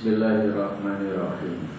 Bismillahirrahmanirrahim.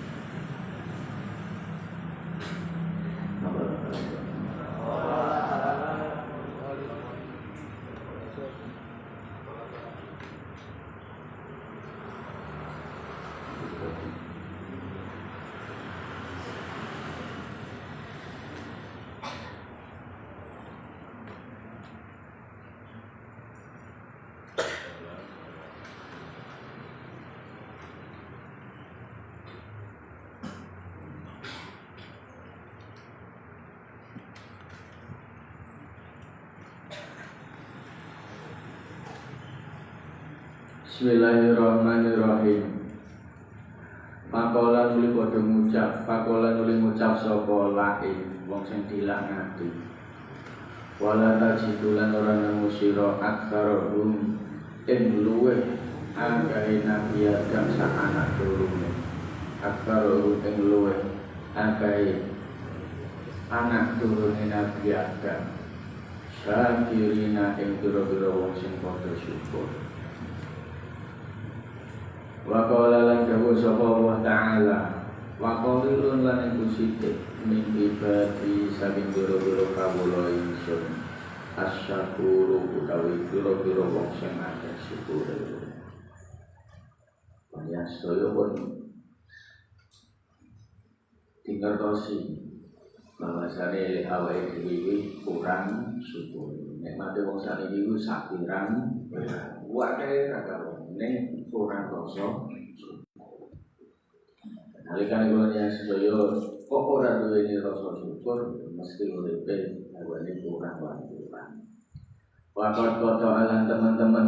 Bismillahirrahmanirrahim. Pakola nuli padha ngucap, pakola nuli ngucap sapa lain wong sing dilaknati. Wala tajidulan ora nemu sira aksarum ing luweh akahe nabi Adam sak anak turune. Aksarum ing luweh akahe anak turune Nabi Adam. Syakirina ing pira-pira wong sing padha syukur. Wa qala lan dawuh sapa Allah Ta'ala wa qalilun lan iku sithik min ibadi saking pira-pira kawula ingsun asyakuru utawi pira-pira wong sing akeh syukure. Ya sedaya pun dingertosi bahwasane awake dhewe kurang syukur. Nikmate wong sakniki iku sakiran wae kagak ning kurang rasa. Nalika kula yang sedaya kok ora duweni rasa syukur mesti uripe awake kurang wanturan. Waktu kota alam teman-teman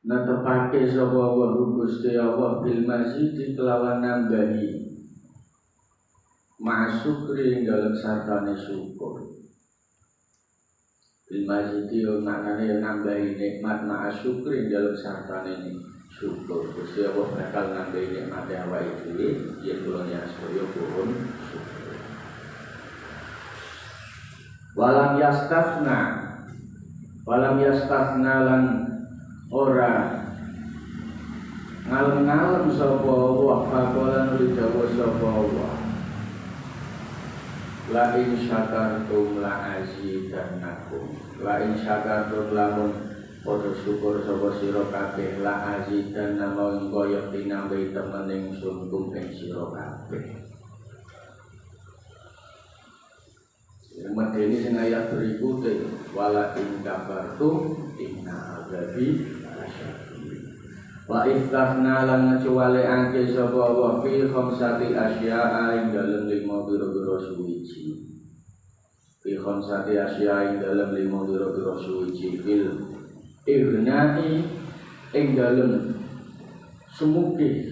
netepake sapa wa Gusti Allah bil masjid kelawan nambahi ma'syukri dalam sartane syukur. Bil masjid yo maknane nambahi nikmat ma'syukri dalam sartane syukur. Gusti Allah bakal nambahi nikmat awake dhewe yen kula nyasaya pun syukur. Walam yastafna lan ora ngalem-ngalem sapa wa faqala nuli dawuh sapa wa la in syakartum la azidannakum. La in syakartum lamun padha syukur sapa sira kabeh la azidannakum kaya tinambahi temen ingsun kum ing sira kabeh. Medeni sing ayat berikute wala in kafartum inna azabi lasyadid. Wa iftahna lan ngecuali angke sapa wa fi khamsati asya'a ing dalem 5 pira-pira suwiji. Fi khamsati asya'a ing dalem 5 pira-pira suwiji fil ibnai ing dalem sumukih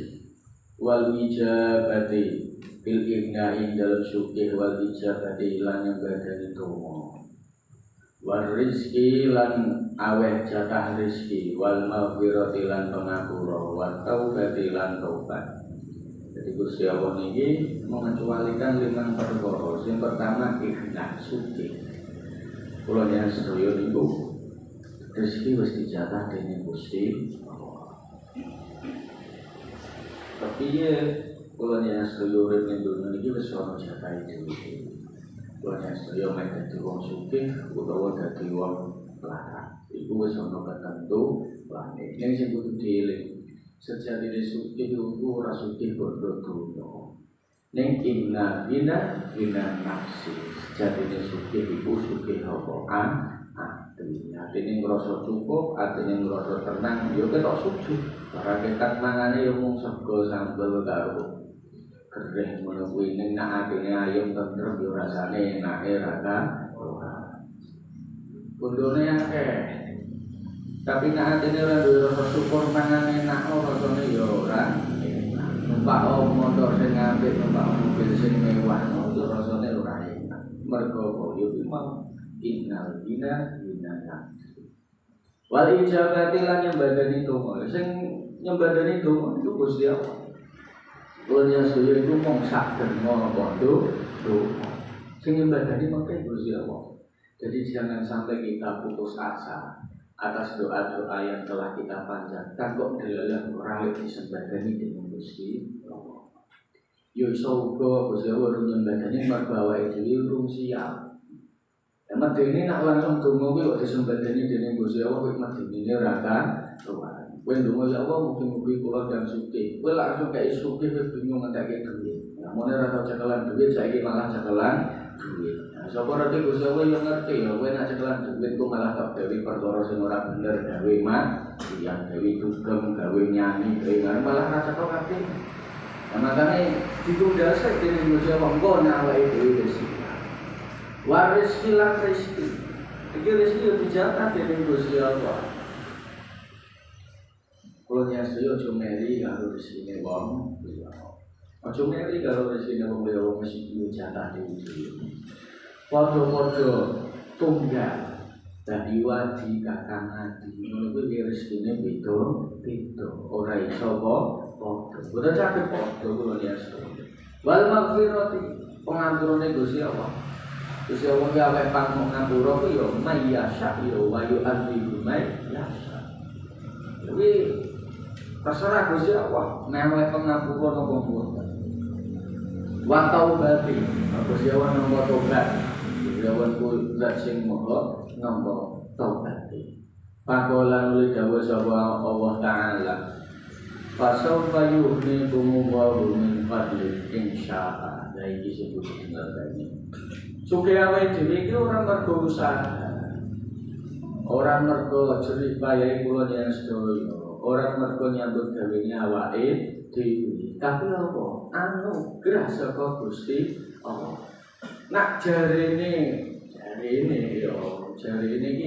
wal ijabati fil ibnai ing dalem sukih wal ijabati lan nyembadani donga. Wal rizki lan aweh jatah rizki wal maghfirati lan pangapura wa taubati lan taubat. Jadi Gusti Allah niki mengecualikan 5 perkara. Sing pertama ikhlas suci. Kula yen sedaya niku rezeki wis dijatah dening Gusti Allah. Tapi ya kula yen sedaya urip ning dunya niki wis ana jatah dhewe. Kula yen sedaya mek dadi wong sugih utawa dadi wong larat. Iku wis ana ketentu langit. Ning sing kudu dieling sejatine sugih iku ora sugih bondo dunya. Ning inna nafsi. Sejatine sugih iku sugih apa? Ati. Atine ngrasa cukup, atine ngrasa tenang, ya ketok sugih. Ora ketat mangane ya mung sego sambel karo kering ngono kuwi ning nek atine ayem tentrem yo rasane enake rata ora. Bondone akeh. Tapi nek atine ora duwe rasa syukur mangane enak rasane yo ora. Numpak motor sing apik, numpak mobil sing mewah, yo rasane ora enak. Mergo yo mau innal bina wal ijabati lan nyembadani donga. Sing nyembadani donga iku Gusti Allah. Kuliah sedaya itu mung saged ngono podo sing nyembadani mengke Gusti Allah. Jadi jangan sampai kita putus asa atas doa-doa yang telah kita panjatkan kok dalam rawit disembadani dengan Gusti Allah. Yo iso uga Gusti Allah nyembadani mergo awake dhewe urung siap. Emang dene nak langsung donga kuwi kok disembadani dening Gusti Allah kuwi medine ora kan. Kowe ndonga ya Allah mugi-mugi kula dan sugih. Kowe langsung kaya sugih kowe bingung ngentekake duit. Nah, mone ora tau cekelan duit saiki malah cekelan duit. Nah, sapa ngerti Gusti Allah yo ngerti ya kowe nak cekelan duit ku malah kok gawe perkara sing ora bener, gawe yang gawe dugem, gawe nyanyi, gawe malah ora cekel kabeh. Nah, makane ditunda sik dening Gusti Allah engko nek awake dhewe wis waris lan rezeki. Iki rezeki yo dicatat dening Gusti Allah. Kalau nyasio cuma meri kalau rezeki wong, ojo meri kalau rezeki wong wong mesti dicatat di sini. Podo-podo tunggal dari wadi kakang adi, menurut dia rezeki beda, orang iso podo. Udah cakap podo kalau nyasio. Wal maghfirati pengampurannya Gusti Allah. Gusti Allah gawe pangapura ku yo mayasya yo wayu ardi mayasya. Jadi terserah Gusti Allah newe pengapura napa mboten. Wa taubati Gusti Allah nampa tobat. Gusti Allah ku zat sing maha nampa tobat. Pakolan oleh dawuh sapa Allah taala. Fasawfa yuhnikum wa min fadli insyaallah. Dari disebut ini. Sugih awake dhewe iki ora mergo usaha. Ora mergo jerih bayahe kula yen sedaya. Orang mergo nyambut gawene awake dhewe. Tapi apa? Anugerah saka Gusti Allah. Nak jarene iki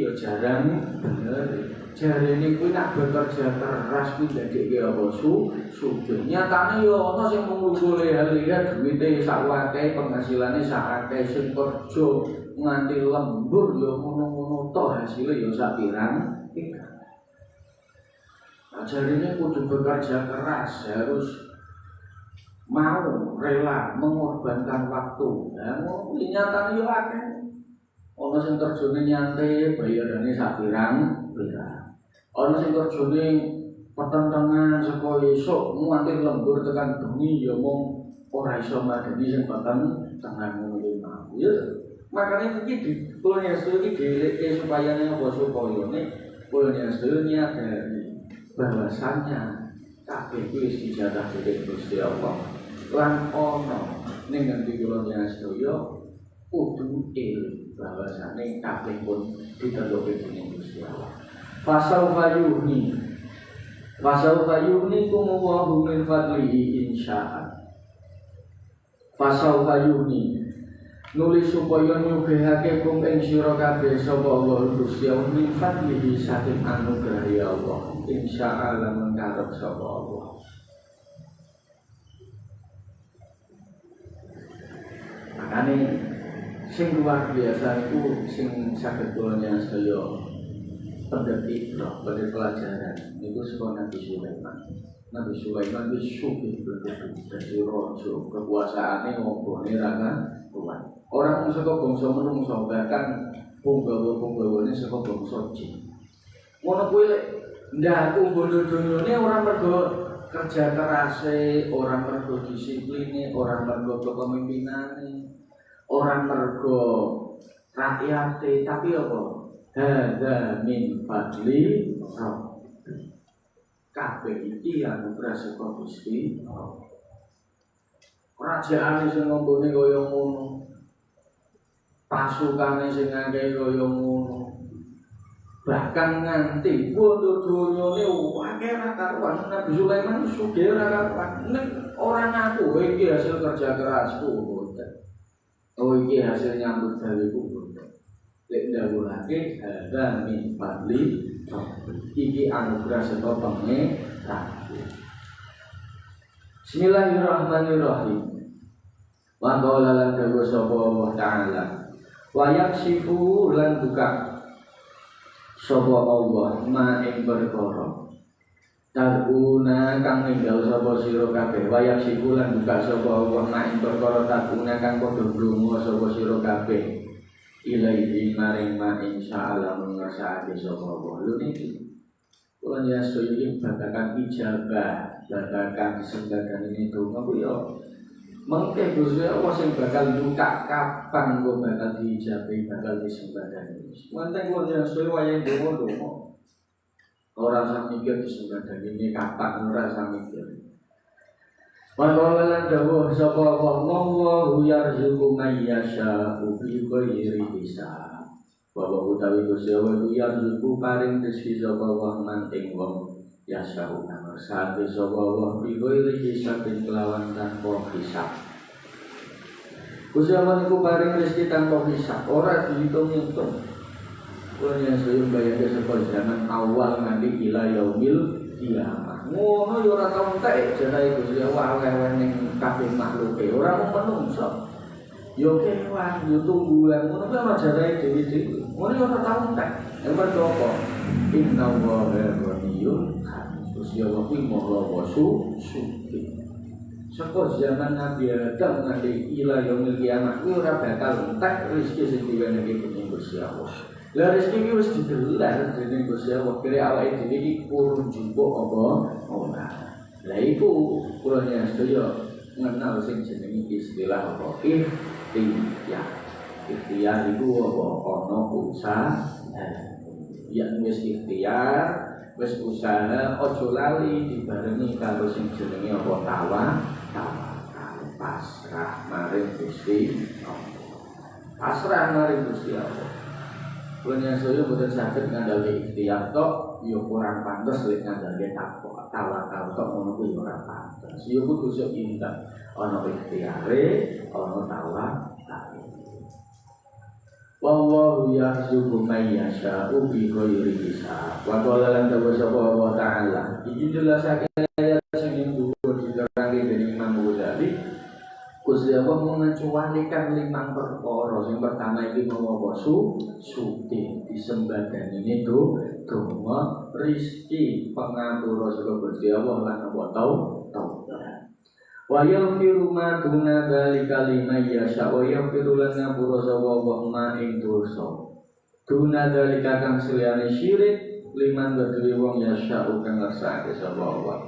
yo jarang bener. Jarene kuwi nak bekerja keras kuwi dadekke apa sugih. Nyatane yo ana sing mung lihat duwite sak akeh, penghasilane sak akeh, sing kerja nganti lembur yo ngono-ngono tok hasile yo sak pirang. Ajarannya kudu bekerja keras, harus mau rela mengorbankan waktu. Nah, nyatane yo akeh. Ana sing kerjane nyantai, bayarane sak pirang. Ana sing kerjane petentengan saka esuk nganti lembur tekan bengi ya mung ora iso madani sing petentengan ngono mau. Ya, makane iki kula nyesel iki dhewe supaya apa supaya kula nyesel nyadari bahwasannya kabeh kuwi wis dijatah dening Gusti Allah. Lan ana ning ngendi kula nyesel kudu bahwasane kabeh pun ditentuke dening Gusti Allah. Fasawfa yuhnikum wa min fadlihi insyaallah. Fasawfa yuhni nulis supaya nyugihake kum ing sira kabeh sapa Allah Gusti Allah min fadlihi saking anugerah ya Allah. Insyaallah mengkarep sapa Allah. Makane sing luar biasa itu sing saged kula nyasaya pendetik pada pelajaran itu sekolah Nabi Sulaiman. Nabi Sulaiman itu sugih betul dari rojo kekuasaannya ngobrolnya raga kuat. Orang saka bangsa menungso bahkan punggawa-punggawanya saka bangsa jin. Ngono kuwi ndak bondo dunyane orang mergo kerja kerase, orang mergo disipline, orang mergo kepemimpinane, orang mergo rakyate, tapi apa? Hadza min fadli Rabbi. Kabeh iki anugerah saka Gusti Allah. Kerajaan sing ngombone kaya ngono. Pasukane sing akeh kaya ngono. Bahkan nganti bondo donyane akeh ra karuan. Nabi Sulaiman sugih ra karuan. Nek ora ngaku iki hasil kerja kerasku. Oh iki hasil nyambut gaweku. Lek dawuhake hadza min fadli iki anugerah saka pangeran. Bismillahirrahmanirrahim. Wa qala lan dawu sapa Allah taala wa yaksifu lan buka sapa Allah ma ing perkara taguna kang ninggal sapa sira kabeh wa yaksifu lan buka sapa Allah ma ing perkara taguna kang padha ndonga sapa sira kabeh ilaihi maring ma insyaallah mengersakake sapa wa lho niki kula nyasa iki babagan ijabah babagan disembadani ini donga ku ya mengke Gusti Allah sing bakal buka kapan kok bakal diijabahi bakal disembadani wonten kula nyasa wayahe donga ora usah mikir disembadani ini kapan ora usah mikir. Wa dawuh sapa Allahu yarzuqu may yasha'u bi ghairi hisab. Wa utawi Gusti Allah yarzuqu paring rezeki sapa wa man ing wong yasha'u kang sate sapa wa bi ghairi hisab kelawan tanpa hisab. Gusti Allah niku paring rezeki tanpa hisab, ora dihitung-hitung. Kuwi yang saya bayangke sapa zaman awal nganti ila yaumil kiamat. Ngono yo ora tau entek jare Gusti Allah aweh ning kabeh makhluke ora mung menungso. Yo kewan yo tunggulan ngono kuwi ana jare dhewe-dhewe. Ngono yo ora tau entek. Nek apa? Inna wa ghaniyun Gusti Allah kuwi maha suci. Saka zaman Nabi Adam nganti ila yaumil kiamat kuwi ora bakal entek rezeki sing diwenehke dening Gusti Allah. Lah rezeki iki wis digelar dening Gusti Allah kire awake dhewe iki kurang jupuk apa ora. Lah iku kula sedaya ngenal sing jenenge istilah apa ikhtiar. Ikhtiar iku apa ana usaha. Ya wis ikhtiar, wis usaha aja lali dibarengi karo sing jenenge apa tawakal pasrah maring Gusti Allah. Pasrah maring Gusti Allah. Punya saya bukan sakit ngandalke ikhtiar tok, yo kurang pantas lek ngandalke tawakal tok ngono kuwi ora pantas. Yo kudu sok indah ana ikhtiare, ana tawakal. Wallahu yarzuqu may yasha'u bi ghairi hisab. Wa qala lan sapa Allah taala. Iki jelasake ayat sing dhuwur diterangke dening Imam Ghazali. Gusti Allah mengecualikan 5 perkara. Yang pertama ini mau suci disembadani ini donga rizki pangapura saka Gusti Allah lan apa taubat. Wa yaghfiru ma duna dzalika liman yasha wa yaghfiru lan ngapura sapa Allah ma ing dosa. Duna dzalika kang seliyane syirik liman kedue wong yasha kang ngersakake sapa Allah.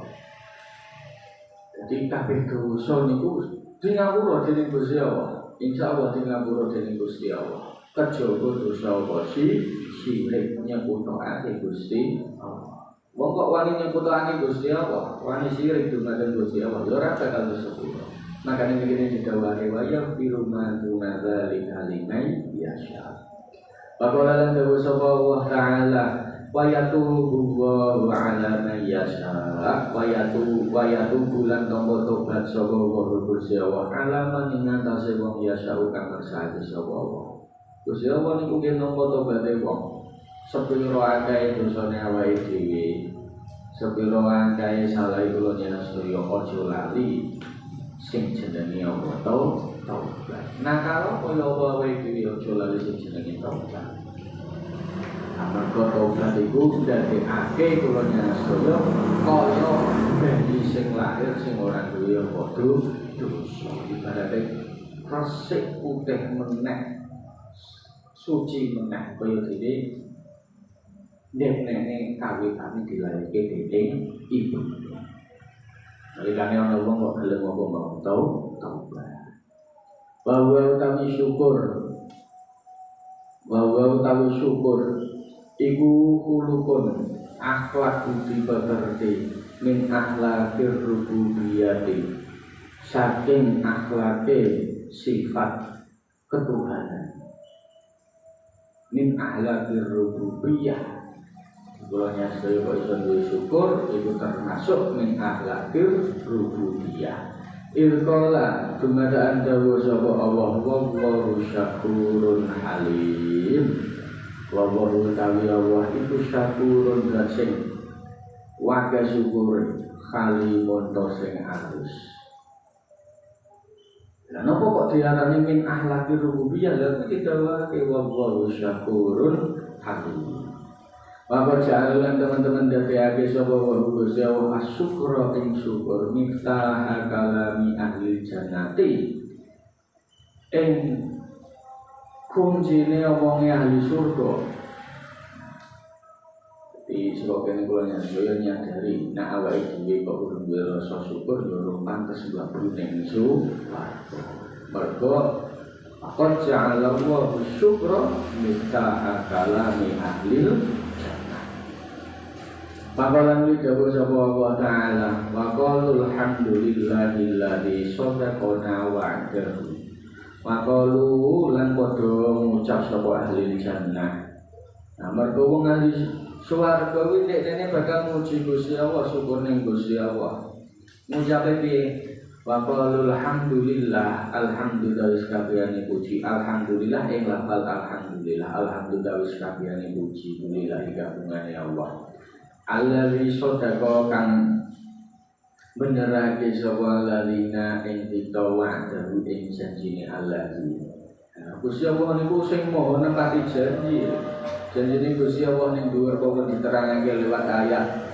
Jadi kabeh dosa niku ngapura dening Gusti Allah. Insyaallah ngapura dening Gusti Allah. Kejaba dosa apa syirik nyekutake Gusti Allah. Wong kok wani nyekutake Gusti Allah, wani syirik dumateng Gusti Allah, ya ora bakal disepuro. Makane ngene didhawuhi wa yaghfiru ma duna dzalika liman yasha. Pakola lan dawuh sapa Allah taala wa yatubu wa ala man yasha wa yatubu lan tampa tobat sapa wa Gusti Allah alaman ing atase wong yasha kang kersane sapa Allah. Gusti Allah niku nggih nampa tobate wong sepiro akeh dosane awake dhewe sepiro akeh salah kula sedaya aja lali sing jenenge apa taubat. Nah kalau kaya awake dhewe aja lali sing jenenge taubat. Amarga taubat iku ndadekake kula sedaya kaya bayi sing lahir sing ora duwe apa dosa. Ibarate resik putih meneh suci meneh kaya dene nene kawitane dilairke dening ibu. Nalikane ana wong kok gelem apa mau taubat. Bahwa utawi syukur iku khulukun akhlak budi pekerti min akhlakir rububiyati saking akhlake sifat ketuhanan min akhlakir rububiyah. Kulanya sedaya kok iso duwe syukur iku termasuk min akhlakir rububiyah. Irqala dumadaan dawuh sapa Allah wallahu syakurun halim. Wallahu ta'ala Allah itu syakurun zat sing waga syukur halimun to sing alus. Lah napa kok diarani min akhlakir rububiyah? Lah iki dawuhe wallahu syakurun halim. Bapak jalan teman-teman dari age sapa Gusti Allah asyukra ing syukur miftah kalami ahli jannati ing kuncine omonge ahli surga. Di sebagian kulanya saya nyadari nak awake dhewe kok kudu duwe rasa syukur ya ora pantes mlebu ning swarga. Mergo qad ja'ala Allahu syukra miftaha kalami ahlil jannah. Panggolan iki dawuh sapa Allah taala wa qala alhamdulillahilladzi sadaqana wa'dahu. Wa qalu lan padha ngucap sapa ahli jannah. Nah mergo wong ahli swarga kuwi dekne bakal muji Gusti Allah, syukur ning Gusti Allah. Ngucape piye? Wa qalu alhamdulillah, alhamdulillah wis kabehane puji. Alhamdulillah ing lafal alhamdulillah. Alhamdulillah wis kabehane puji lillahi kabungane Allah. Allazi sadaqa kang benerake sapa lalina ing ditawa dalu ing janjine Allah. Gusti Allah niku sing maha nempati janji. Janjine Gusti Allah ning dhuwur kok diterangake lewat ayat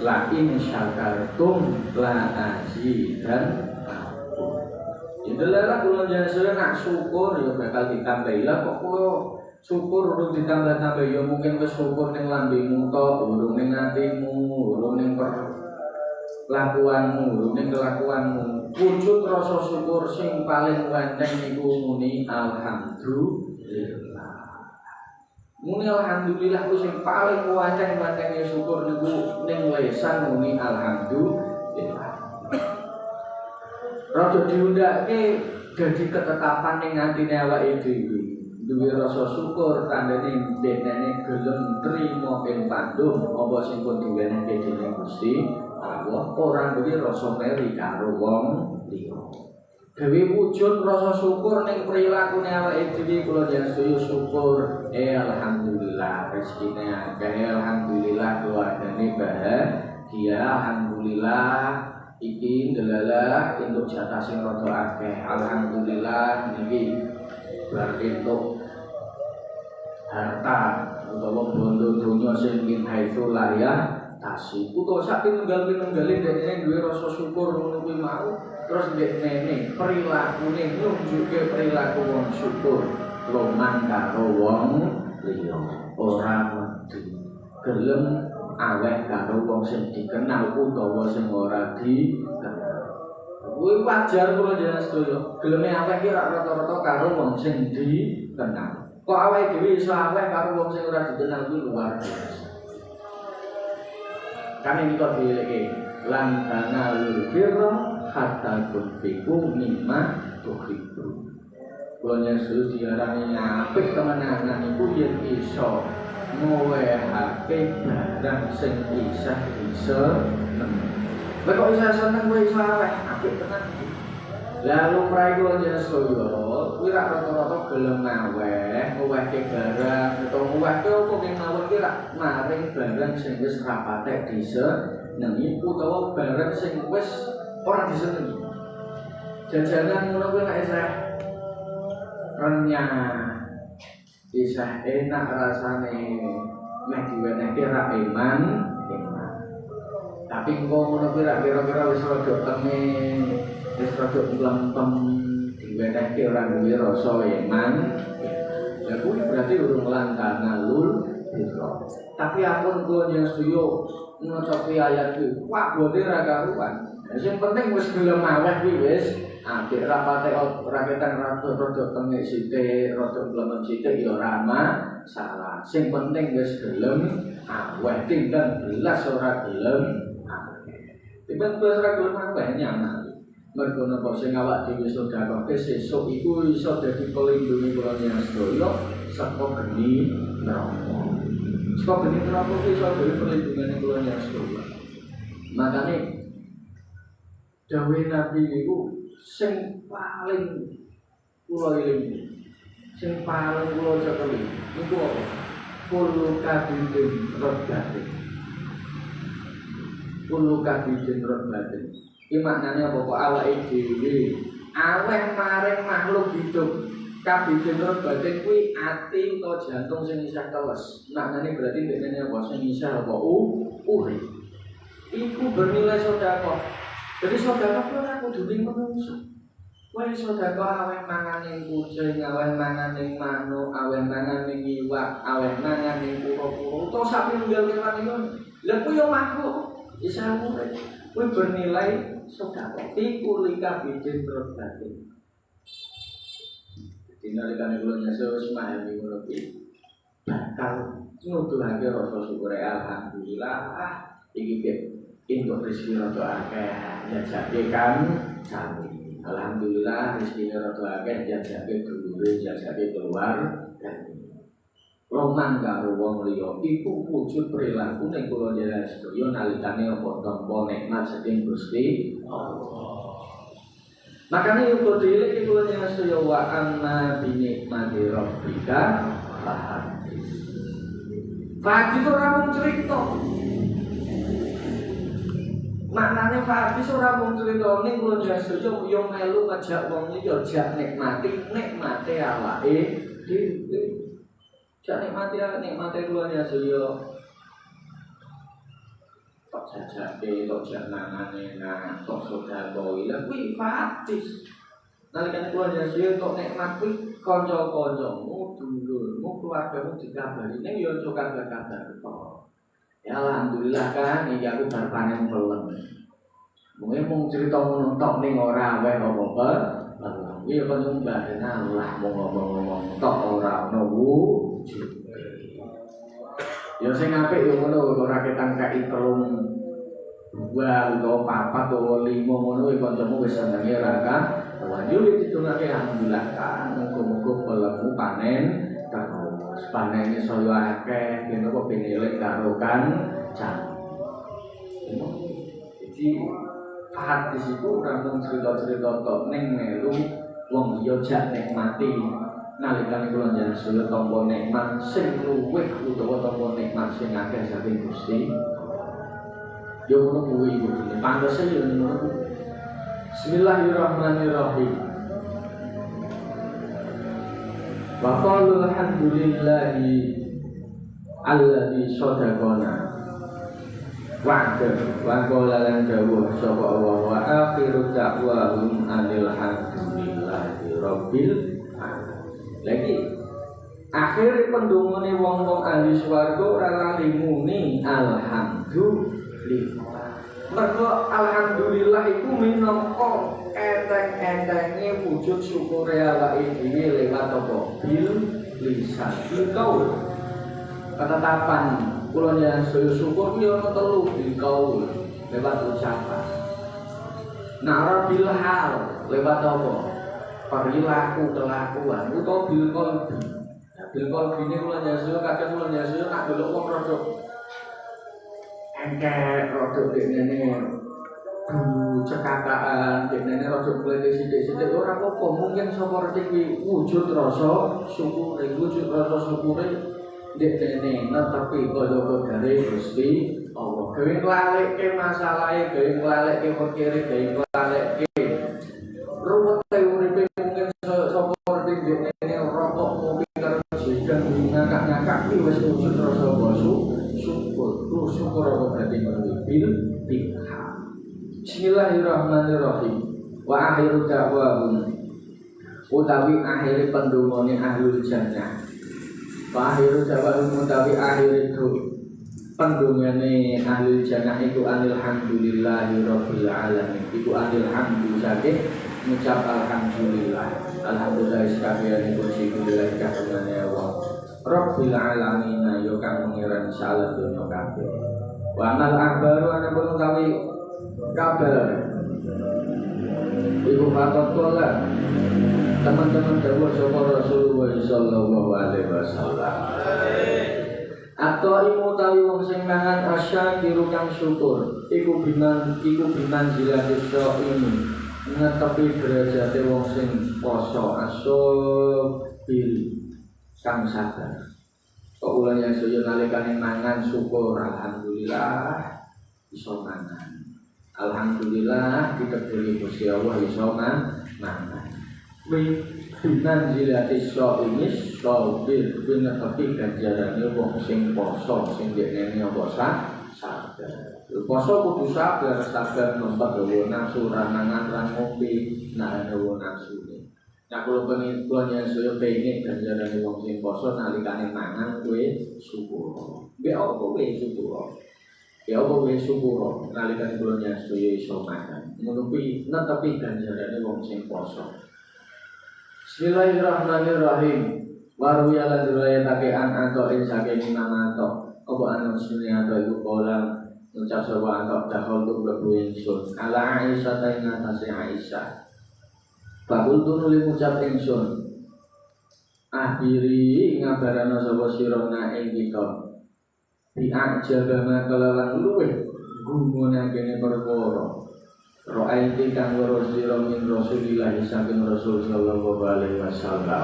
la in syakartum la azidannakum. Itulah kula jenengan nak syukur ya bakal ditambahi. Lah kok kula syukur urung ditambah-tambah ya mungkin wis syukur ning lambemu tok, urung ning atimu, urung ning lakuanmu, urung ning kelakuanmu. Wujud rasa syukur sing paling wenteng niku muni alhamdulillah. Muni alhamdulillah ku sing paling wanteng-wantenge syukur niku ning lesan muni alhamdulillah. Rada diundhake dadi ketetapan ning atine awake dhewe. Duwe rasa syukur tandane denene gelem trima ing pandum apa sing pun diwenehke dening Gusti Allah. Ora duwe rasa meri karo wong liya. Dewi wujud rasa syukur ning prilakune awake dhewe kula jenengan syukur alhamdulillah rezekine akeh, alhamdulillah keluargane bahagia, alhamdulillah iki ndelalah entuk jatah sing rada akeh, alhamdulillah niki bar entuk harta utawa bondo donya sing min haitsu la tasih utawa sak pinunggal-pinunggale dene duwe rasa syukur ngono kuwi mau. Terus dekne perilakune nunjuke perilaku wong syukur loman karo wong liya ora wedi gelem aweh karo wong sing dikenal utawa sing ora dikenal. Kuwi wajar kula jenengan sedaya geleme aweh ki rata-rata karo wong sing dikenal. Kok awake dhewe iso aweh karo wong sing ora dikenal kuwi luar biasa. Kami iki kok dileke lan tanalul birra hatta tunfiqu mimma tuhibbu. Kula Yesus diarani apik temenan iku yen iso ngowehake barang sing bisa seneng. Lha kok iso seneng kowe iso aweh apik tenan. Lalu prai kula Yesus kuwi ra rata-rata gelem ngowehke barang utawa ngowehke apa ning mawon ki ra maring barang sing wis rapatek disenengi utawa barang sing wis ora disenengi. Jajanan ngono kuwi nek isih renyah, isih enak rasane, meh diwenehke ra eman. Tapi engko ngono kuwi ra kira-kira wis rada teme, wis rada mlempem, diwenehke ora duwe rasa eman. Ya kuwi berarti urung lantanalul birra. Tapi ampun kula njenengan sedaya ngocoki ayat kuwi, wah bote ra karuan. Sing penting wis gelem aweh kuwi wis apik rapate ora ketang rada tengik sithik, rada mlempem sithik ya ora masalah. Sing penting wis gelem aweh, timbang belas ora gelem aweh. Timbang belas ora gelem aweh nyaman. Mergo napa sing awak dhewe sedekah sesuk iku iso dadi pelindunge kula sedaya saka geni neraka. Saka geni neraka iso dadi pelindunge kula sedaya. Makane dawuh Nabi niku sing paling kula eling, sing paling kula cekeli niku apa? Kullu kabidin robatin. Kullu kabidin robatin. Iki maknane apa kok awake dhewe aweh maring makhluk hidup. Kabidin robatin kuwi ati utawa jantung sing isih teles. Maknane berarti dekne apa sing isih apa urip. Iku bernilai sedekah. Jadi sedekah kuwi ora kudu ning manungsa. Kowe sedekah aweh mangan ning kucing, aweh mangan ning manuk, aweh mangan ning iwak, aweh mangan ning kura-kura, utawa sapi nunggal kewan iku. Lha kuwi yo makhluk, isa urip. Kuwi bernilai sedekah. Iku lika bidin robatin. Dinalikan kula nyasa wis memahami ngono iki. Bakal nuduhake rasa syukur alhamdulillah. Iki entuk rezeki rada akeh, jajake kan sami. Alhamdulillah rezeki rada akeh, jajake dulure, jajake keluar dan roman karo wong liya iku wujud perilaku ning kula jenengan sedaya nalikane apa tampa nikmat saking Gusti Allah. Makanya yang berdiri itu yang saya wa amma binikmati rabbika fahadis. Fahadis itu orang cerita. Maknanya fahadis orang mau cerita ini kalau jasa yang melu ngajak wong liya jak nikmati awake dhewe. Jak nikmati kula jasa jajake tok janangane nang tok sedekah lha kuwi fatis. Nalikane kula jasa tok nikmat kuwi kanca-kancamu, dulurmu, keluargamu dikabari ning yo aja kabar-kabar tok. Ya alhamdulillah kan iki aku bar panen pelem. Mung crita ngono tok ning ora wae apa-apa. Kuwi yo kanca mbahena Allah ngomong-ngomong tok ora ono wujud. Ya sing apik yo ngono ora ketang kai telung dua utawa papat utawa lima ngono iki kancamu wis senenge ora kan. Yo ditungake alhamdulillah kan muga-muga pelemu panen terus panene saya akeh ben apa ben elek karo kan jan. Jadi hadis iku ora mung cerita-cerita tok ning melu wong liya jak nikmati. Nalikane kula njenengan sedaya tampa nikmat sing luwih utawa tampa nikmat sing akeh saking Gusti. Yo ngono kuwi iku pantese yo ngono. Bismillahirrahmanirrahim. Wa qalu alhamdulillahi alladzi sadaqana wa'ada wa qala lan dawuh sapa Allah wa akhiru da'wahum alhamdulillahi rabbil lagi akhir pendungane wong-wong ahli swarga ora lali muni alhamdulillah. Mergo alhamdulillah iku minangka enteng-entenge wujud syukur awake dhewe lewat apa? Bil lisan qaul. Ketetapan kula nyen syukur ki ana telu bil qaul lewat ucapan. Nah bil hal lewat apa? Perilaku kelakuan utawa bil qalbi. Nah, bil qalbi ini kula nyasa kadang kula nyasa nak delok wong rada engkek rada dekne cekakaan dekne rada mlete sithik-sithik ora apa-apa mungkin sapa iki wujud rasa syukur dekne tapi kaya gare Gusti Allah gawe nglalekke masalahe gawe nglalekke pikire gawe nglalekke ruwete uripe mungkin sapa dekne rokok kopi karo jidan ngakak-ngakak iki wis wujud rasa syukur apa berarti bil biha. Bismillahirrahmanirrahim. Wa akhiru da'wahum utawi akhir pendungane ahlul jannah. Wa akhiru da'wahum utawi akhir itu pendungane ahlul jannah iku alhamdulillahi rabbil alamin. Iku alhamdulillah ngucap alhamdulillah. Alhamdulillah sekalian iku syukurillah kagungannya Allah. Rabbil alamin yo kang mengiran salat dunya kabeh. Wa amal akbaru ana pun utawi kabar. Iku fatotola teman-teman dawuh sapa Rasulullah sallallahu alaihi wasallam. Atau imu tawi wong sing mangan asyakiru kang syukur iku biman jilatis ini ngetepi derajate wong sing poso asobir kang sabar. Kok ulah yang saya nalikane mangan syukur alhamdulillah iso mangan. Alhamdulillah dikabuli Gusti Allah iso mangan. Wi manzilati ini sabir bina tapi ganjarane wong sing poso sing dekne apa sabar. Poso kudu sabar, sabar nompat hawa nafsu ranangan lan ngopi nahan hawa nafsu. Nah kalau pengen keluarnya saya pengen ganjaran wong sing poso nalikane mangan kue syukur. Be apa kowe syukur? Ya apa kowe syukur nalikane keluarnya saya iso makan. Ngono kuwi netepi ganjarane wong sing poso. Bismillahirrahmanirrahim. Waru ya lan riwayatake an ato ing saking Imam Ato. Apa ana sunni ato iku kala ngucap sapa ato dahol tu mlebu ingsun. Ala Aisyah ta ing atase Aisyah. Bakul tu nuli ngucap ingsun. Akhiri ngabarana sapa sira ing kita. Bi ajabana kelawan luweh gumunake perkara. Ro'aiti kang loro sira min Rasulillah saking Rasul sallallahu alaihi wasallam.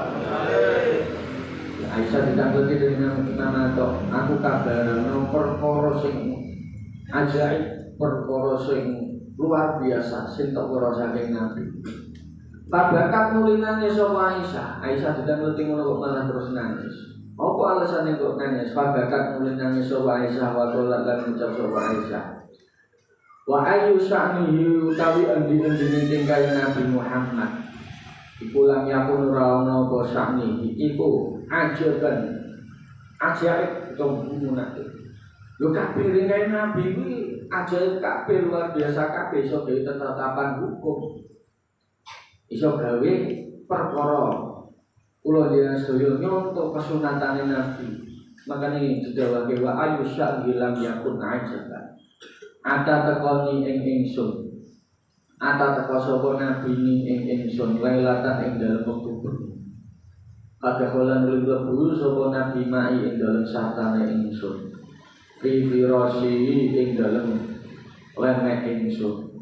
Aisyah ditangguti dengan nama tok. Aku kabarano perkara sing ajaib, perkara sing luar biasa sing tok ora saking Nabi. Pabakat nuli nangis sapa Aisyah. Aisyah ditangguti ngono kok malah terus nangis. Apa alasane kok nangis? Pabakat nuli nangis sapa Aisyah wa qala lan ucap sapa Aisyah. Wa ayu sya'nihi utawi endi-endine tingkah Nabi Muhammad. Iku lam yakun ora ana apa sya'nihi iku ajaban ajaib utawa munake. Lho kabeh tingkah Nabi kuwi ajaib kabeh luar biasa kabeh iso gawe tetapan hukum. Iso gawe perkara. Kula jenengan sedaya nyontok kesunatane Nabi. Makane didhawuhake wa ayu sya'nihi lam yakun ajaban. Ata tekoni ing ingsun. Ata teko sapa nabi ing ingsun lailatan ing dalem wektu bengi. Kadhakolan mlebu sapa nabi mai ing dalem sartane ingsun. Fi firasi ing dalem lemek ingsun.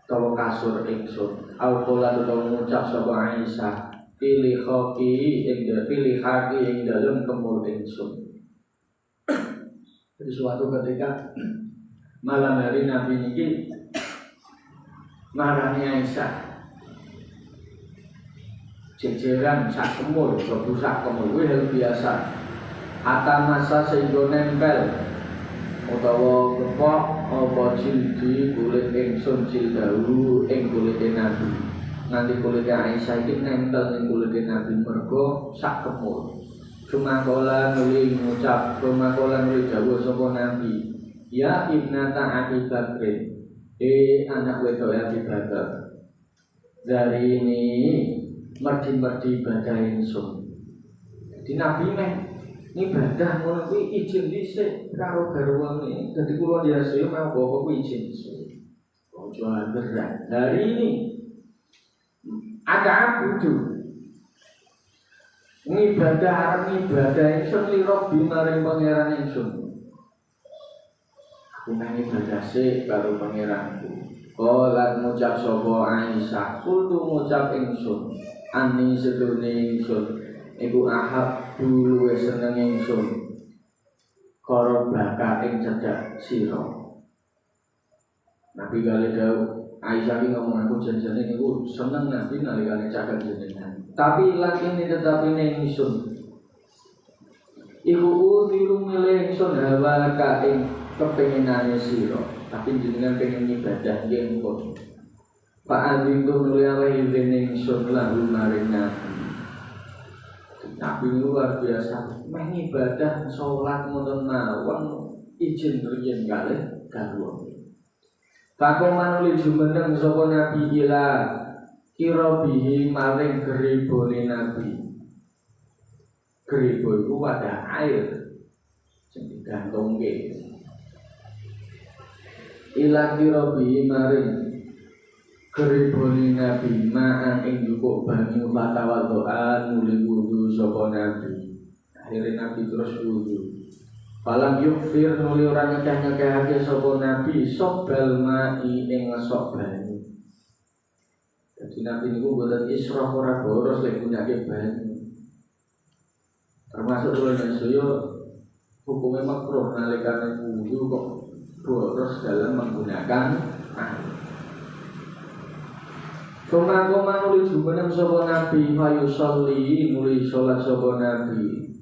Tawa kasur ingsun. Autolan utawa ngucap sapa Aisyah. Pilih haki ing dalem kemul ingsun. Jadi suatu ketika malam hari Nabi niki marani Aisyah jejeran sak kemul, sak kemul kuwi hal biasa. Ata masa sehingga nempel utawa kepok apa jildi kulit ingsun jildahu ing kulit Nabi. Nanti kulit Aisyah iki nempel ning kulit Nabi mergo sak kemul. Sumakola nuli ngucap, sumakola nuli dawuh sapa Nabi. Ya ibnata Abi Bakrin, anak wedok Abi Bakar. Dari ini merdi-merdi ibadah ingsun. Jadi Nabi meh ibadah ngono kuwi izin dhisik karo garwane. Dadi kula biasa mau bawa kuwi izin dhisik. Ojo berat. Hari ini ada abudu. Ibadah arep ibadah ingsun li Rabbi maring pangeran ingsun. Kunang ibadah sik karo pangeranku. Qolat ngucap sapa Aisyah, kultu ngucap ingsun, ani sedune ingsun, iku ahab dulu wis seneng ingsun. Karo baka ing cedhak sira. Nabi kali dawuh, Aisyah iki ngomong aku janjane niku seneng Nabi nalikane cedhak jenengan. Tapi lakine tetapine ingsun. Iku utiru milih ingsun hawa ka ing kepenginane sira, tapi jenengan pengen ibadah nggih pun. Pak Adi ku nuliawe izin ingsun lahu maring Nabi. Nabi luar biasa, meh ibadah salat ngoten mawon izin riyen kalih garwane. Pakoman uli jumeneng sapa Nabi ila kira bihi maring geribone Nabi. Geribo iku wadah air sing digantungke. Ila kirobi maring geriboni Nabi ma'an ing jukuk banyu fatawal doa nuli wudu sapa Nabi. Akhirnya Nabi terus wudu. Falam yukfir nuli orang nyekeh-nyekehake sapa Nabi sobbal ma'i ing ngesok banyu. Jadi Nabi niku mboten israf ora boros lek punyake banyu. Termasuk ulama saya hukumnya makruh nalikane wudu kok boros dalam menggunakan air. Koma nuli jumeneng sapa Nabi fayu sholli nuli sholat sapa Nabi.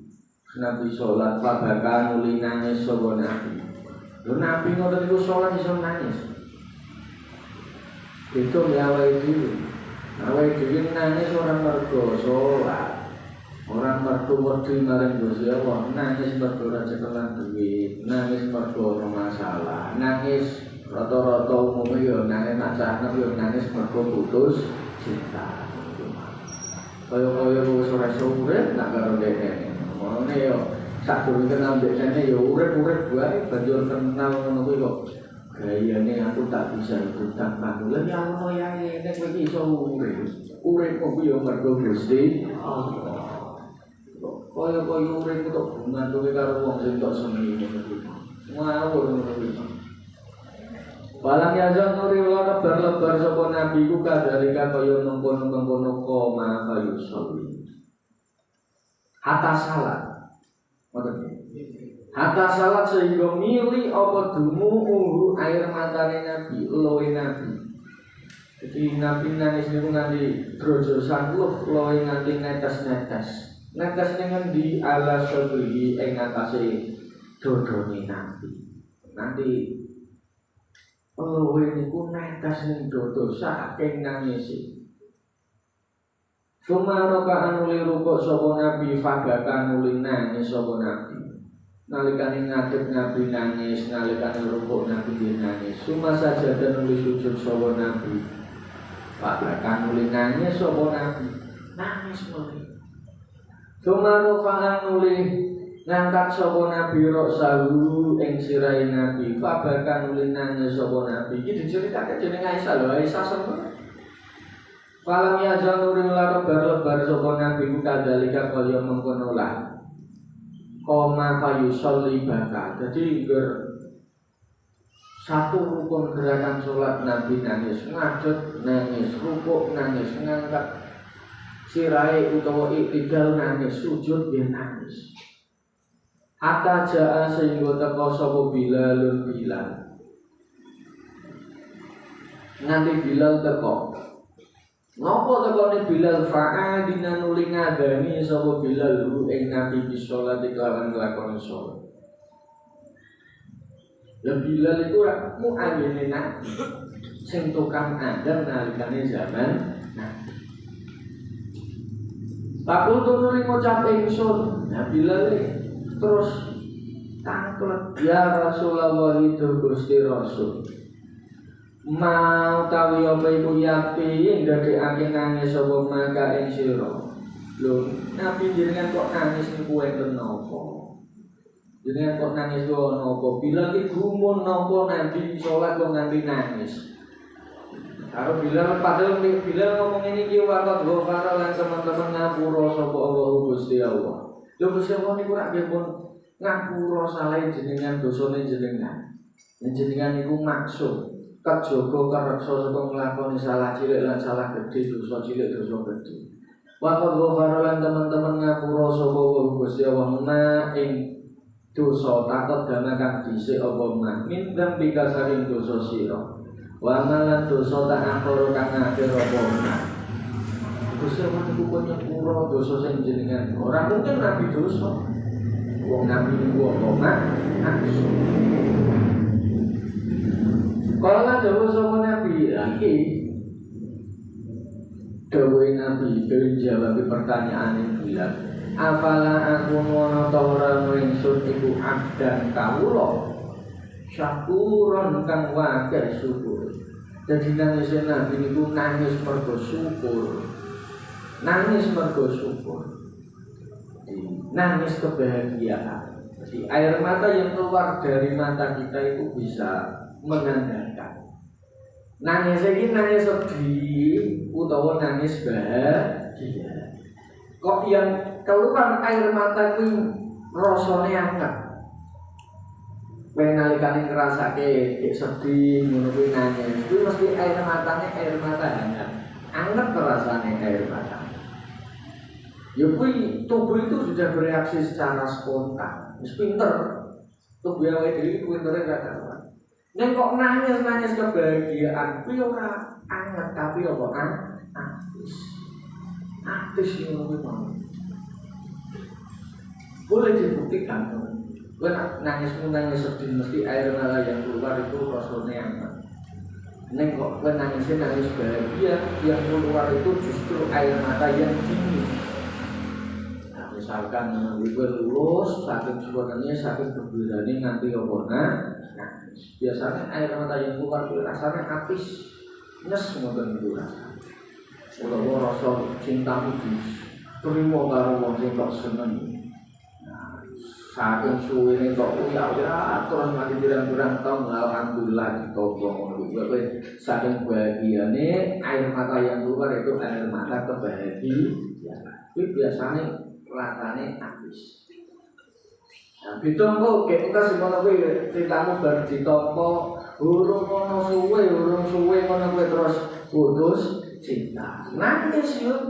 Nabi sholat fabaka nuli nangis sapa Nabi. Lho Nabi ngoten niku salat iso nangis. Itu awake dhewe. Awake dhewe nangis ora mergo salat. Ora mergo wedi marang Gusti Allah, nangis mergo ora cekelan duit, nangis mergo ono masalah, nangis rata-rata umumnya ya nangis nak sanep ya nangis mergo putus cinta. Kaya-kaya wis ora iso urip nak karo dhekne. Ngene ya sadurunge kenal dhekne ya urip-urip wae banjur kenal ngono kuwi kok. Gayane aku tak bisa hidup tanpa kula ya ono yae nek kowe iso urip. Uripmu yo mergo Gusti Allah. Kaya-kaya urip kok gumantunge karo wong sing tok senenge ngono. Ngawur ngono kuwi. Balang yazan nuri wala lebar sapa nabi ku kadalika kaya nungkon-nungkon koma kayu sawi. Hatta salat. Ngoten. Hatta salat sehingga mili apa dumu air matane nabi, loe nabi. Jadi nabi nangis niku nganti drojo sangluh loe nganti netes-netes. Netes ning di ala sabri ing atase dodone nabi. Nanti loe niku netes ning dodo saking nangisi. Sumara anuli rukuk sapa nabi fagakan nuli nangis sapa nabi. Nalikane ngadeg nabi nangis, nalikane rukuk nabi nangis. Suma saja dan nuli sujud sapa nabi. Fagakan nuli nangis sapa nabi. Nangis nuli. Suma rufa'an nuli ngangkat sapa nabi rok sawu ing sirahe nabi. Fagakan nuli nangis sapa nabi. Iki diceritake jeneng Aisyah lho, Aisyah semua. Falam yazal nurin lebar sapa nabi kadalika kaya mengkono lah. Koma kayu soli baka. Jadi satu rukun gerakan sholat nabi nangis, ngadeg nangis, rukuk nangis, ngangkat sirai utawa iktidal nangis, sujud dia nangis. Hatta jaa sehingga teko sapa Bilalun Bilal. Nanti Bilal teko. Napa tekone Bilal fa'adina nuli ngadani sapa Bilal ing nabi bisolat kelawan nglakoni salat. Lah Bilal iku ora muadzine nabi sing tukang adzan nalikane zaman nabi. Pakultu nuli ngucap ingsun, nah Bilal terus tanglet ya Rasulullah itu Gusti Rasul. Mau tawi apa iku yapi ndadekake nangis sapa maka ing sira. Lho, nabi jenengan kok nangis niku enten napa? Jenengan kok nangis kok napa? Bila iki gumun napa nabi salat kok nganti nangis. Karo Bilal padahal Bilal ngomong ini iki waktu ghafara lan teman-teman ngapura sapa Allah Gusti Allah. Lho Gusti Allah niku rak pun ngapura salah jenengan dosane jenengan. Jenengan niku maksud kajogo kareksa saka nglakoni salah cilik lan salah gedhe, dosa cilik dosa gedhe. Waqad ghafara lan teman-teman ngapura sapa Gusti Allah ing dosa takut dana kang dhisik apa man min dzambi kasaring dosa sira. Wa malan dosa tak akhir kang akhir apa man. Gusti Allah niku nyepuro dosa sing jenengan. Ora mungkin nabi dosa. Wong nabi niku apa man? Kala dawuh sapa nabi iki dawuh nabi jawab pertanyaan Bilal. Afala aku ngono ta ora ingsun iku abdan kawula syakuron kang wakil syukur. Dadi nangis nabi niku nangis mergo syukur. Nangis mergo syukur. Nangis kebahagiaan. Jadi air mata yang keluar dari mata kita itu bisa menandakan nangis iki nangis sedih utawa nangis bahagia. Kok yang keluar air mata kuwi rasane anget. Kowe nalikane ngrasake sedih ngono kuwi nangis, kuwi mesti air matane air mata hangat. Anget rasane air mata. Ya kuwi tubuh itu sudah bereaksi secara spontan. Wis pinter. Tubuh awake dhewe pintere gak karuan. Nek kok nangis kebahagiaan kuwi ora anget tapi apa antis. Antis ngono kuwi. Boleh dibuktikan. Gue nangis sedih mesti air mata yang keluar itu rasanya aman. Neng kok gue nangisnya nangis bahagia, yang keluar itu justru air mata yang dingin. Nah, misalkan gue lulus, sakit sebenarnya sakit berbilani nanti obona. Nah, biasanya air mata yang keluar itu rasanya apis, nyes ngoten itu rasanya. Utawa rasa cintamu diterima karo wong sing kok seneng. Saking suwene kok uya terus mati pirang-pirang taun alhamdulillah ditopo ngono kuwi. Saking bahagiane air mata yang keluar itu air mata kebahagiaan. Kuwi biasane rasane habis. Nah, ditompo kek kita semono kuwi ceritamu bar ditompo urung suwe ngono kuwi terus putus cinta. Nangis yo.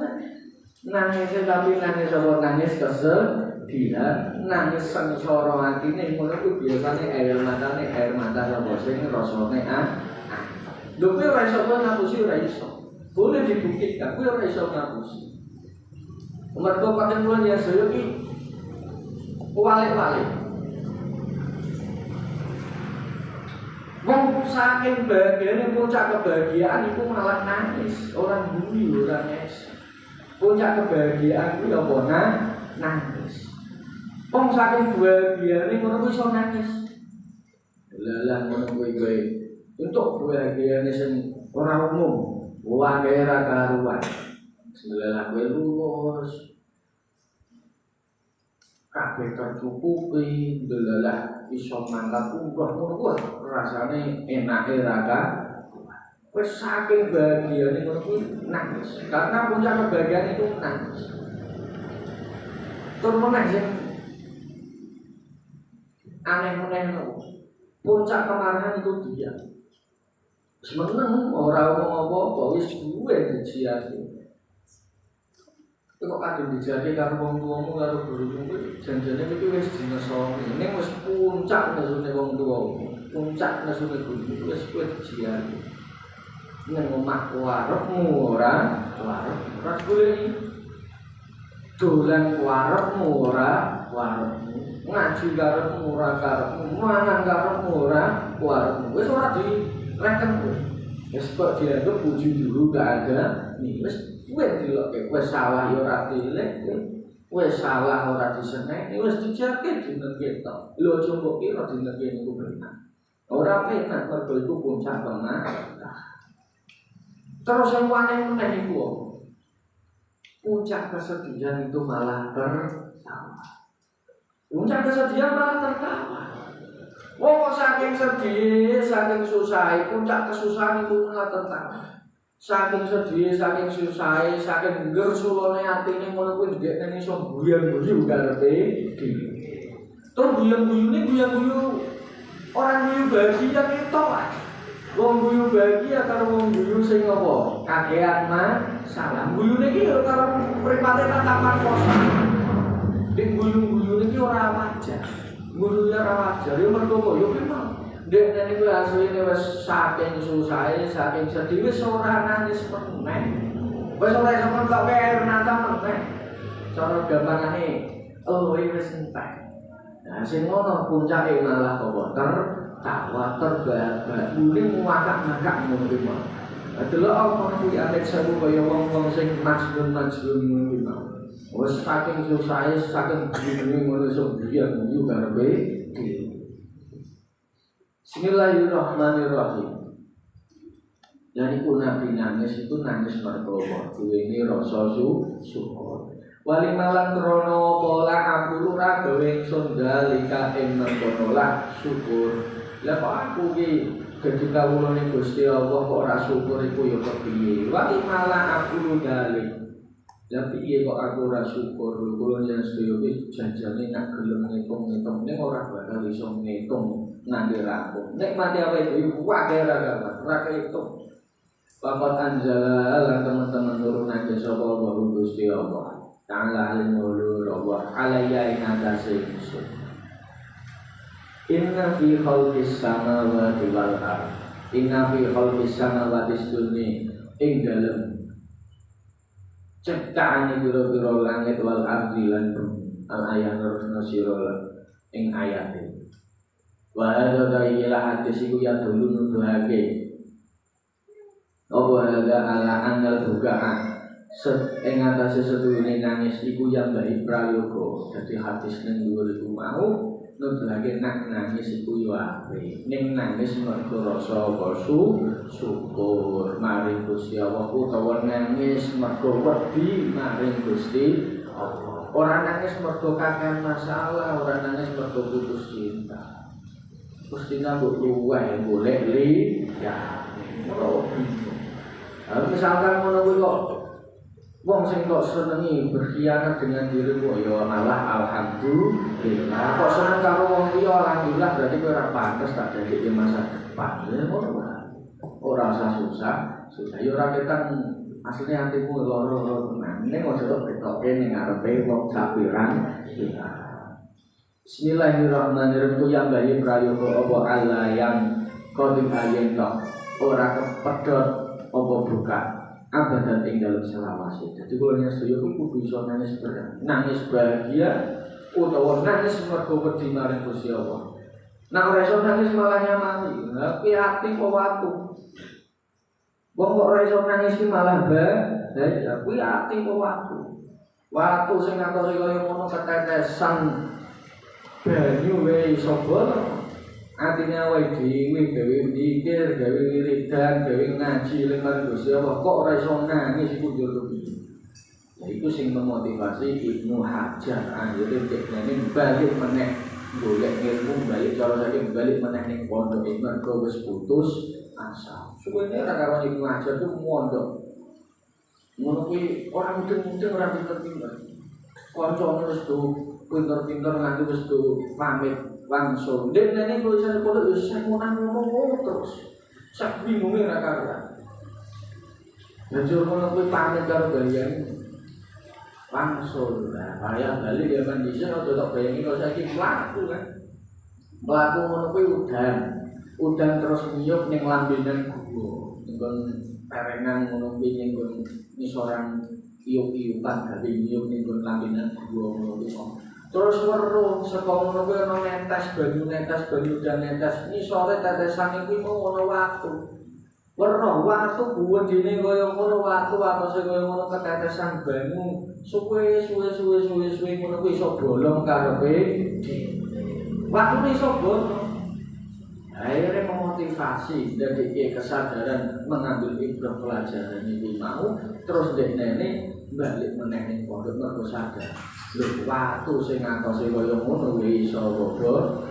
Nangis tapi nangis apa nangis kesedihan, nangis sengsara atine ngono kuwi biasane air mata sapa sing rasane lho kuwi ora iso ngapusi ora iso. Boleh dibuktikan kuwi ora iso ngapusi. Mergo paten kula ya saya iki wale-wale. Wong saking bahagiane puncak kebahagiaan iku malah nangis, orang guyu, orang nangis. Puncak kebahagiaan kuwi apa nangis. Wong saking bahagiane ngono kuwi iso nangis. Lah ngono kuwi untuk bahagiane sing ora umum, wae ra karuan. Sebelah kuwi lulus. Kabeh tercukupi, delalah iso mangkat umroh ngono kuwi rasane enake ra karuan. Wes saking bahagiane ngono kuwi nangis. Karena puncak kebahagiaan itu nangis. Tur meneh sing aneh-aneh lho. Puncak kemarahan itu dia. Semeneng ora ngomong apa-apa wis duwe dijiati. Kok kadung dijati karo wong tuamu karo gurumu kuwi janjane iki wis dinesoni. Ning wis puncak nesune wong tuamu. Puncak nesune gurumu wis kowe dijiati. Ning omah warepmu ora goleki. Dolan warepmu ora warepmu. Ngaji karepmu ora karepmu, mangan karepmu ora warepmu. Wis ora direken kowe. Wis kok dianggap puji dulu gak ada. Nih wis kowe dilokke kowe salah ya ora dilek. Kowe salah ora diseneni, wis dijake dinen ketok. Lho aja mbok kira dinen kene iku benar. Ora penak mergo iku puncak kemarahan. Terus yang aneh-aneh itu puncak kesedihan itu malah tertawa. Puncak kesedihan malah tertawa. Wong saking sedih, saking susah, puncak kesusahan itu malah tertawa. Saking sedih, saking susah, saking gersulone atine ngono kuwi ndekne iso guyu-guyu karepe dhewe. Terus guyu-guyune guyu-guyu orang guyu bahagia ketok ae. Wong guyu bahagia karo wong guyu sing apa? Kakean salah. Guyune iki yo karo mripate tatapan kosa. Ning guyu-guyune iki ora wajar. Guyune ora wajar. Yo mergo yo memang dekne niku asline wis saking susahe, saking sedih wis ora nangis meneh. Wis ora iso mentok air mata meneh. Cara gampangane eluwe wis entek. Nah sing ngono puncake malah apa? Tertawa terbahak-bahak muni ngakak-ngakak ngono kuwi mah. Delok apa kuwi anek sewu kaya wong-wong sing majnun-majnun ngono kuwi mah. Wis saking susahe, saking bingung ngono iso guyu karepe dhewe. Bismillahirrahmanirrahim. Jadi Nabi nangis itu nangis mergo duweni rasa syukur. Wali malang krono pola aku ora gawe ingsun dalika ing mengkono lah syukur. Lah kok aku ki gedhe kawulane Gusti Allah kok ora syukur iku ya kepiye? Wali malang aku dalik. Lah piye kok aku ora syukur? Kula yen sedaya wis janjane nak gelem ngitung-ngitung ning ora bakal iso ngitung nganti rampung. Nek mati awake dhewe wae ora kehitung. Bapak anjala lan teman-teman turunake sapa Allah Gusti Allah. Ta'ala alimul rawah alaiya inatase ingsun. Inna fi khalqis samawati wal ardh. Inna fi khalqis samawati sunni ing dalem ciptaane pira-pira langit wal ardi lan bumi. Al ayat nurna sira ing ayate. Wa hadza ila hadis iku ya dulu nuduhake apa hadza ala anal bukaan ing atase sedurunge nangis iku yang baik prayoga. Dadi hadis ning dhuwur iku mau nuduhake nak nangis iku yo apik. Ning nangis mergo rasa syukur maring Gusti Allah utawa nangis mergo wedi maring Gusti Allah. Ora nangis mergo kakehan masalah, ora nangis mergo putus cinta. Putus cinta mbok luweh golek ya. Ora bingung. Misalkan ngono kuwi kok wong sing kok senengi berkhianat dengan dirimu ya malah alhamdulillah. Kok seneng karo wong liya alhamdulillah berarti kowe ora pantes tak dadi masa depan. Ora usah susah. Ya ora ketan asline atimu loro-loro tenan. Ning ojo tok betoke ning ngarepe wong sapiran. Bismillahirrahmanirrahim. Yang bayi prayoga apa Allah yang kodim ayen tok ora kepedhot apa buka abadan ing dalem selawase. Dadi kula nyesuk kudu iso nangis bahagia utawa nangis mergo wedi marang Gusti Allah. Nek ora iso nangis malah nyamani. Lah kuwi ati kok watu. Wong kok ora iso nangis ki malah bahagia. Kuwi ati kok watu. Watu sing atose kaya ngono ketetesan banyu wae iso bolong. Artinya awake dhewe gawe mikir, gawe wiridan, gawe ngaji lembar Gusti Allah kok ora iso nangis iku yo piye. Ya iku sing memotivasi Ibnu Hajar anjene dekne balik meneh golek ilmu balik cara saiki balik meneh ning pondok iki mergo wis putus asa. Suwene ra karo Ibnu Hajar ku mondok. Ngono kuwi ora mudeng-mudeng ora pinter-pinter. Kancane wis do pinter-pinter nganti wis do pamit langsung dek nenek tulisan pondok yo semonan ngono terus sak bingunge ra karuan. Dadi ono kuwi pamit karo bayan langsung lah kaya bali ya kan dhisik aja tok bayangi kok saiki mlaku kan. Mlaku ngono kuwi udan terus ngiyup ning lambenan guwa. Nggon perengan ngono kuwi ning ngisoran iyup-iyupan gawe ngiyup ning lambenan guwa ngono kuwi. Terus weruh saka ngono kuwi ana netes banyu dan netes ngisore tetesan iki mau ono watu. Weruh watu buwedine kaya ngono watu atose kaya ngono ketetesan banyu suwe ngono kuwi iso bolong karepe. Watune iso bolong. Akhirnya memotivasi dari kesadaran mengambil ibrah pelajaran ini mau terus dek nenek balik meneh ning pondok mergo sadar. Lho watu sing atose kaya ngono kuwi iso bodoh.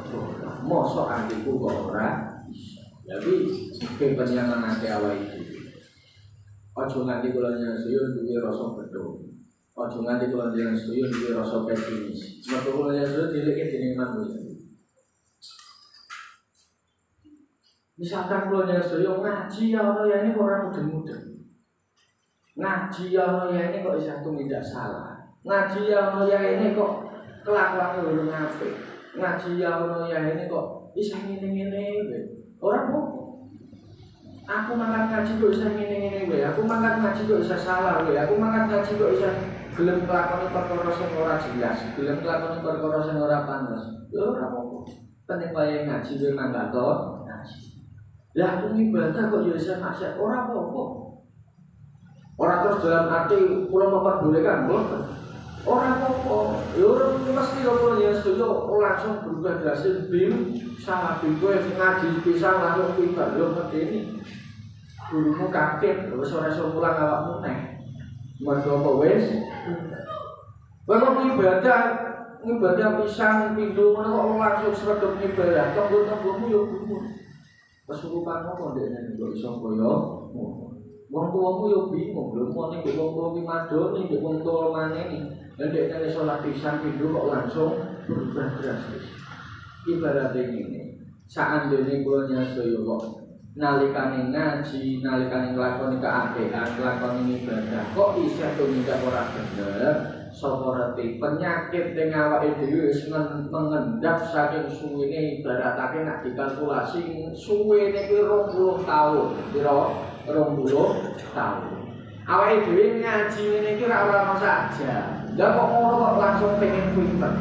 Mosok atiku kok ora iso. Jadi kepenyanganake awake dhewe. Aja nganti kula nyusun duwe rasa bedho. Aja nganti kula nyusun duwe rasa pesimis. Mergo kula nyusun dileke dening manusia. Misalkan kula nyusun ngaji ya ono ya ini ora mudeng-mudeng. Ngaji ya ono ya ini kok isa tumindak salah. Ngaji ya ono ya ini kok kelakuane ora apik. Ngaji ya ono ya ini kok isa ngene-ngene. Ora kok. Aku mangkat ngaji kok isa ngene-ngene wae. Aku mangkat ngaji kok isa salah wae. Aku mangkat ngaji kok isa gelem nglakoni perkara sing ora jelas, gelem nglakoni perkara sing ora pantes. Ya ora apa-apa. Penting wae ngaji wae mangkat ngaji. Lah aku ibadah kok ya isa maksiat ora apa-apa. Ora terus dalam arti kula memperbolehkan mboten. Ora apa-apa. Ya ora mesti kok ya sedo langsung berubah drastis bim salah kowe ngaji pisan langsung pinter yo ngene. Gurumu kaget wis ora iso mulang awakmu neh. Mergo apa wis? Wong ibadah pisan pindho ngono kok langsung sredep ibadah. Tonggo-tonggomu yo gumun. Kesurupanmu kok ndekne kok iso kaya wong tuamu yo bingung lho mone nek wong tuwa ki madoni nek wong tuwa maneni nek nek salat pisan pindho kok langsung berubah drastis. Ibarat ngene saandene kula nyasaya kok nalikane ngaji nalikane nglakoni keapian nglakoni ibadah kok isih tumindak ora bener sapa reti penyakit ning awake dhewe wis mengendap saking suwene ibaratake nek dikalkulasi suwene kuwi 20 tahun pira 20 tahun. Awake dhewe ngaji ngene iki ora ono saja. Lah kok ngono kok langsung pengen pinter.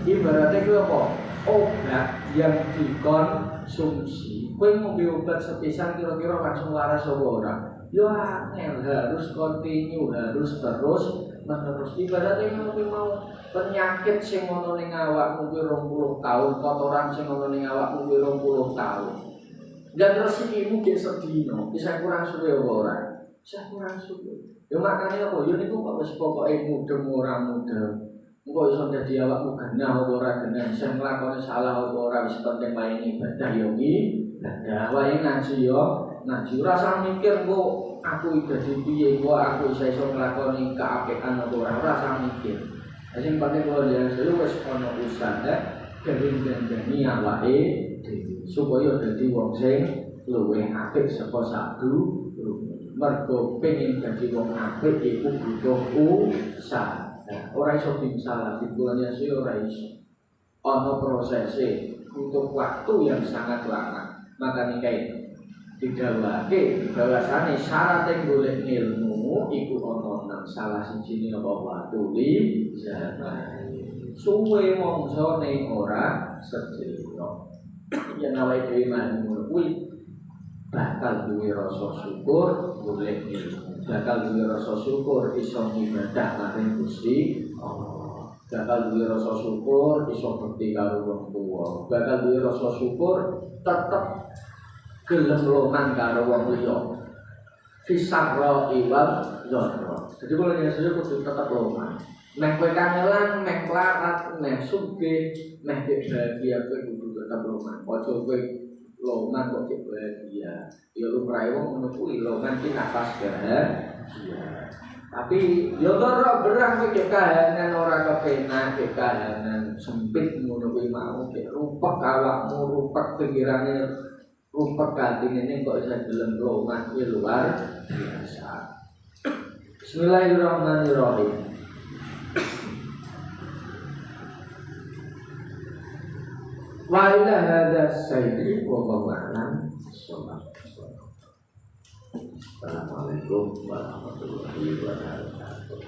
Ibaratnya itu apa? Obat yang dikonsumsi. Kowe ngombe obat sepisan kira-kira langsung waras apa ora? Ya angel, harus continue, harus terus menerus. Ibaratnya kowe mau penyakit sing ana ning awakmu kuwi 20 tahun, kotoran sing ana ning awakmu kuwi 20 tahun. Dan rezekimu ge sedina, bisa kurang suwe apa ora? Bisa kurang suwe. Ya makane apa? Ya niku kok wis pokoke mudeng ora mudeng. Engko iso dadi awakmu genah apa ora genah, sing nglakoni salah apa ora wis penting wae ibadah yo ibadah. Wae ngaji yo ngaji ora usah mikir engko aku dadi piye, engko aku iso nglakoni kaapekan apa ora usah mikir. Sing penting kula ya wis ana usaha gandeng-gandeni awake dhewe supaya dadi wong sing luwih apik saka sadurunge. Mergo pengen dadi wong apik iku butuh usaha. Ora iso salah dibulannya sih ora iso. Ono prosese butuh waktu yang sangat lama. Makanya kayak didhawuhake bahwasane syarat golek ilmu iku ono nang salah siji apa watu li zaman. Suwe mongsone ora sedina. Yen awake dhewe ngono kuwi bakal duwe rasa syukur golek ilmu. Bakal duwe rasa syukur iso ibadah maring Gusti Allah. Bakal duwe rasa syukur iso bekti karo wong tuwa. Bakal duwe rasa syukur tetep gelem loman karo wong liya. Fisarra iwal dzarra. Jadi kalau yang saya kudu tetep loman. Nek kowe kangelan, nek larat, nek sugih, nek bahagia kowe kudu tetep loman. Aja kowe loman kok bahagia. Ya lumrahe wong ngono kuwi loman ki napas bahagia. Tapi yo ora berang kowe kahanan ora kepenak, kahanan sempit ngono kuwi mau rupek awakmu, rupek pikirane, rupek atine ning kok iso gelem loman kuwi luar biasa. Bismillahirrahmanirrahim. Wa ila hadza sayyidi wa bawalan sallallahu. Assalamualaikum warahmatullahi wabarakatuh.